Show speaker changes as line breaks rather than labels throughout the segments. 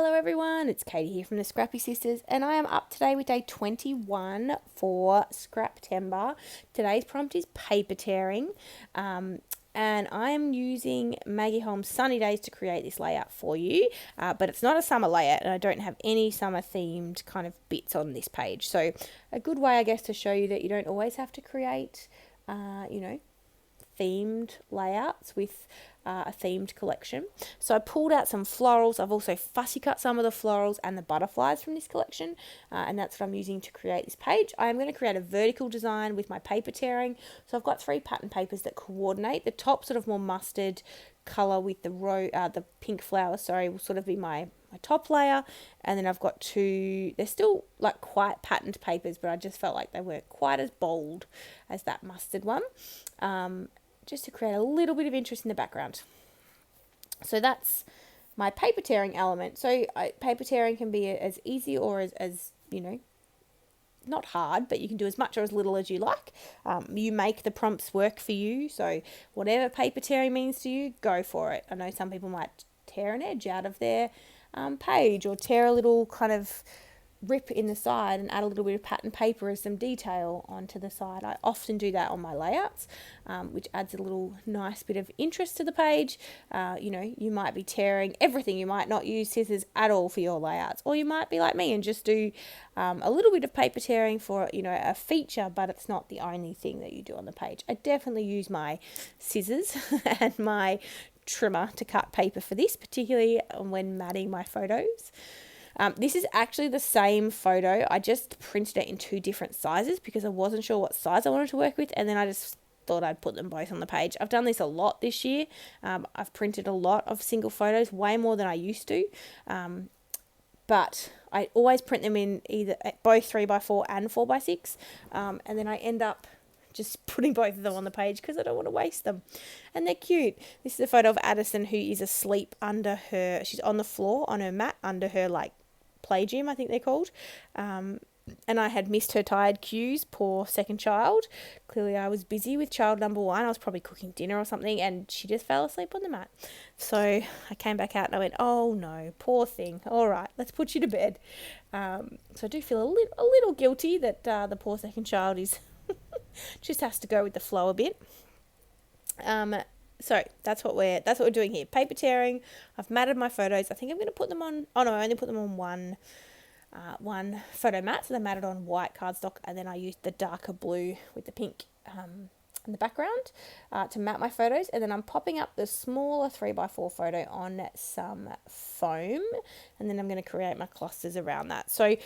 Hello everyone, it's Katie here from the Scrappy Sisters, and I am up today with day 21 for Scraptember. Today's prompt is paper tearing, and I am using Maggie Holmes' Sunny Days to create this layout for you, but it's not a summer layout, and I don't have any summer themed kind of bits on this page. So a good way, I guess, to show you that you don't always have to create, themed layouts with a themed collection. So I pulled out some florals. I've also fussy cut some of the florals and the butterflies from this collection, and that's what I'm using to create this page. I am going to create a vertical design with my paper tearing. So I've got 3 pattern papers that coordinate. The top sort of more mustard colour with the pink flower, will sort of be my top layer, and then I've got 2, they're still like quite patterned papers, but I just felt like they weren't quite as bold as that mustard one, just to create a little bit of interest in the background. So that's my paper tearing element. So paper tearing can be as easy or as not hard, but you can do as much or as little as you like. You make the prompts work for you, so whatever paper tearing means to you, go for it. I know some people might tear an edge out of their page, or tear a little kind of rip in the side and add a little bit of pattern paper as some detail onto the side. I often do that on my layouts, which adds a little nice bit of interest to the page. You might be tearing everything. You might not use scissors at all for your layouts, or you might be like me and just do a little bit of paper tearing for a feature, but it's not the only thing that you do on the page. I definitely use my scissors and my trimmer to cut paper for this, particularly when matting my photos. This is actually the same photo. I just printed it in 2 different sizes because I wasn't sure what size I wanted to work with, and then I just thought I'd put them both on the page. I've done this a lot this year. I've printed a lot of single photos, way more than I used to, but I always print them in either both 3x4 and 4x6, and then I end up just putting both of them on the page because I don't want to waste them. And they're cute. This is a photo of Addison, who is asleep she's on the floor on her mat under her play gym, I think they're called. And I had missed her tired cues, poor second child. Clearly I was busy with child number 1. I was probably cooking dinner or something, and she just fell asleep on the mat. So I came back out and I went, oh no, poor thing. All right, let's put you to bed. So I do feel a little guilty that the poor second child is just has to go with the flow a bit. So that's what we're doing here. Paper tearing. I've matted my photos. I think I'm going to put them on. Oh no, I only put them on one photo mat. So they're matted on white cardstock, and then I used the darker blue with the pink in the background to mat my photos. And then I'm popping up the smaller 3x4 photo on some foam, and then I'm going to create my clusters around that. So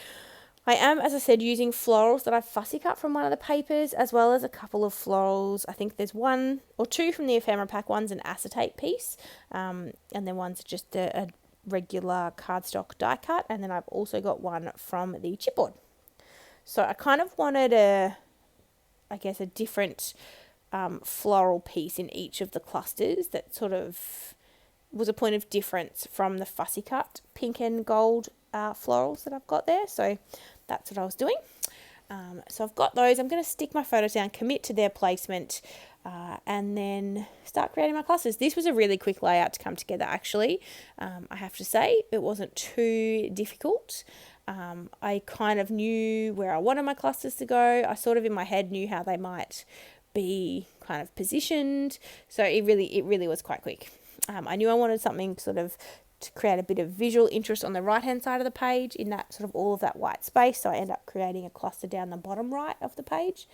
I am, as I said, using florals that I've fussy cut from one of the papers, as well as a couple of florals. I think there's 1 or 2 from the ephemera pack. One's an acetate piece, and then one's just a regular cardstock die cut, and then I've also got one from the chipboard. So I kind of wanted a different floral piece in each of the clusters that sort of was a point of difference from the fussy cut pink and gold florals that I've got there. So that's what I was doing. So I've got those. I'm going to stick my photos down, commit to their placement, and then start creating my clusters. This was a really quick layout to come together, actually. I have to say, it wasn't too difficult. I kind of knew where I wanted my clusters to go. I sort of in my head knew how they might be kind of positioned. So it really was quite quick. I knew I wanted something sort of to create a bit of visual interest on the right hand side of the page in that sort of all of that white space. So I end up creating a cluster down the bottom right of the page,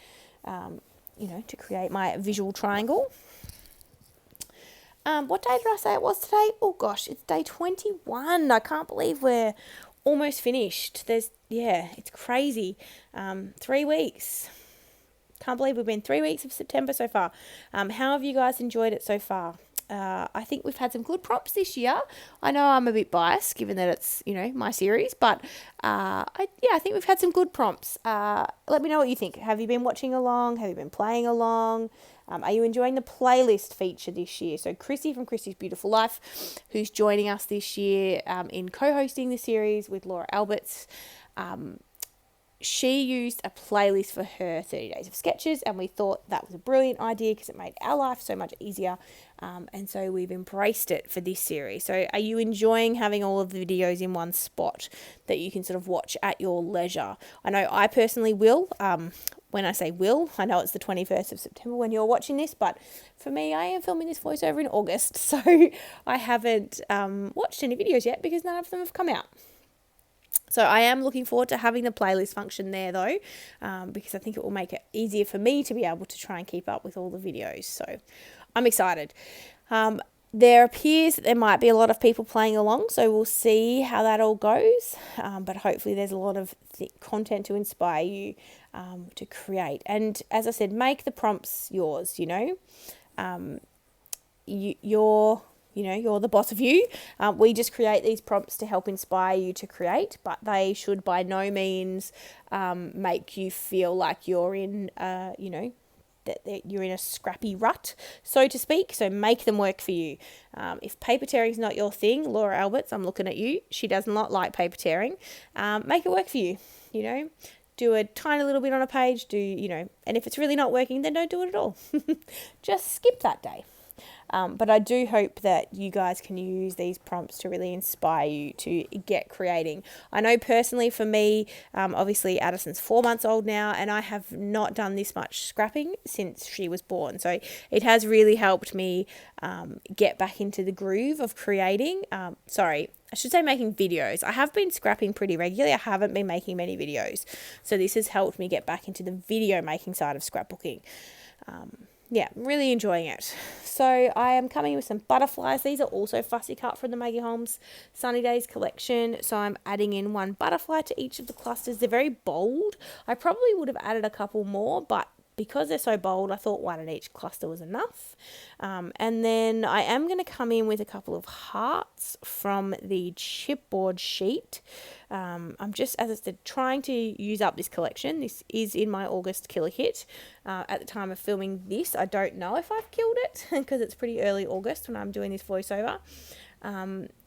to create my visual triangle. What day did I say it was today? Oh gosh, it's day 21. I can't believe we're almost finished. It's crazy. 3 weeks. Can't believe we've been 3 weeks of September so far. How have you guys enjoyed it so far? I think we've had some good prompts this year. I know I'm a bit biased given that it's, my series, but I think we've had some good prompts. Let me know what you think. Have you been watching along? Have you been playing along? Are you enjoying the playlist feature this year? So Chrissy from Chrissy's Beautiful Life, who's joining us this year in co-hosting the series with Laura Alberts, she used a playlist for her 30 days of sketches, and we thought that was a brilliant idea because it made our life so much easier. And so we've embraced it for this series. So are you enjoying having all of the videos in one spot that you can sort of watch at your leisure? I know I personally will. When I say will, I know it's the 21st of September when you're watching this, but for me, I am filming this voiceover in August. So I haven't watched any videos yet because none of them have come out. So I am looking forward to having the playlist function there though, because I think it will make it easier for me to be able to try and keep up with all the videos. So I'm excited. There appears that there might be a lot of people playing along, so we'll see how that all goes. But hopefully there's a lot of content to inspire you to create. And as I said, make the prompts yours, you're the boss of you. We just create these prompts to help inspire you to create, but they should by no means make you feel like you're in, that you're in a scrappy rut, so to speak. So make them work for you. If paper tearing is not your thing, Laura Alberts, I'm looking at you. She does not like paper tearing. Make it work for you, Do a tiny little bit on a page, and if it's really not working, then don't do it at all. Just skip that day. But I do hope that you guys can use these prompts to really inspire you to get creating. I know personally for me, obviously Addison's 4 months old now, and I have not done this much scrapping since she was born. So it has really helped me get back into the groove of creating. I should say making videos. I have been scrapping pretty regularly. I haven't been making many videos. So this has helped me get back into the video making side of scrapbooking. Really enjoying it. So I am coming with some butterflies. These are also fussy cut from the Maggie Holmes Sunny Days collection. So I'm adding in one butterfly to each of the clusters. They're very bold. I probably would have added a couple more, but because they're so bold, I thought one in each cluster was enough. And then I am going to come in with a couple of hearts from the chipboard sheet. I'm just, as I said, trying to use up this collection. This is in my August killer kit. At the time of filming this, I don't know if I've killed it because it's pretty early August when I'm doing this voiceover.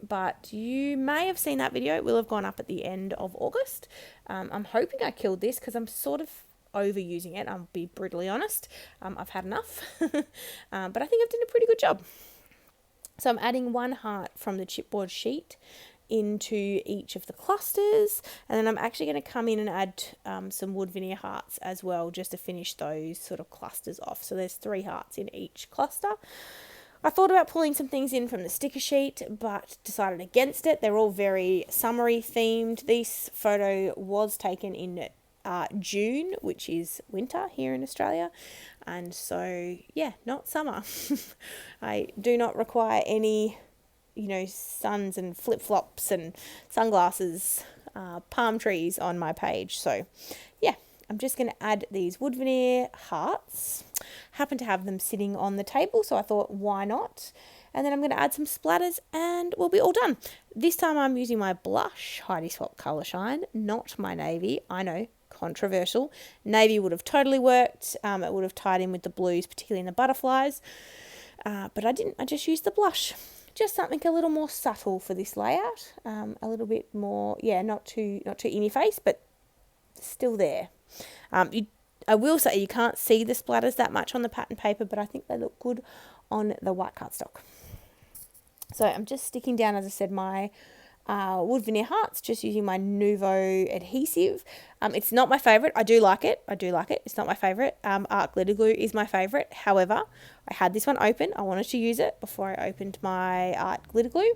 But you may have seen that video. It will have gone up at the end of August. I'm hoping I killed this because I'm sort of overusing it. I'll be brutally honest. I've had enough. But I think I've done a pretty good job. So I'm adding one heart from the chipboard sheet into each of the clusters, and then I'm actually going to come in and add some wood veneer hearts as well, just to finish those sort of clusters off. So there's 3 hearts in each cluster. I thought about pulling some things in from the sticker sheet, but decided against it. They're all very summery themed. This photo was taken in June, which is winter here in Australia, and so not summer. I do not require any suns and flip-flops and sunglasses, palm trees on my page. So I'm just going to add these wood veneer hearts. Happen to have them sitting on the table, so I thought, why not? And then I'm going to add some splatters and we'll be all done. This time I'm using my blush Heidi Swap Colour Shine, not my navy. I know, controversial. Navy would have totally worked. It would have tied in with the blues, particularly in the butterflies. But I didn't. I just used the blush. Just something a little more subtle for this layout. A little bit more, not too in your face, but still there. I will say you can't see the splatters that much on the pattern paper, but I think they look good on the white cardstock. So I'm just sticking down, as I said, my wood veneer hearts, just using my Nuvo adhesive. It's not my favourite. I do like it. It's not my favourite. Art glitter glue is my favourite. However, I had this one open. I wanted to use it before I opened my art glitter glue.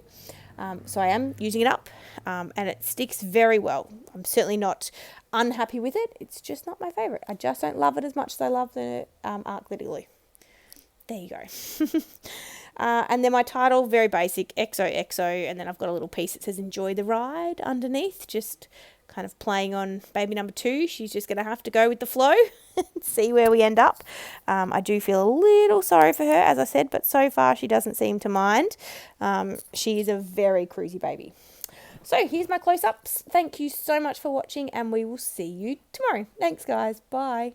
So I am using it up, and it sticks very well. I'm certainly not unhappy with it. It's just not my favourite. I just don't love it as much as I love the art glitter glue. There you go. And then my title, very basic, XOXO, and then I've got a little piece that says enjoy the ride underneath, just kind of playing on baby number 2. She's just going to have to go with the flow and see where we end up. I do feel a little sorry for her, as I said, but so far she doesn't seem to mind. She is a very cruisy baby. So here's my close-ups. Thank you so much for watching, and we will see you tomorrow. Thanks, guys. Bye.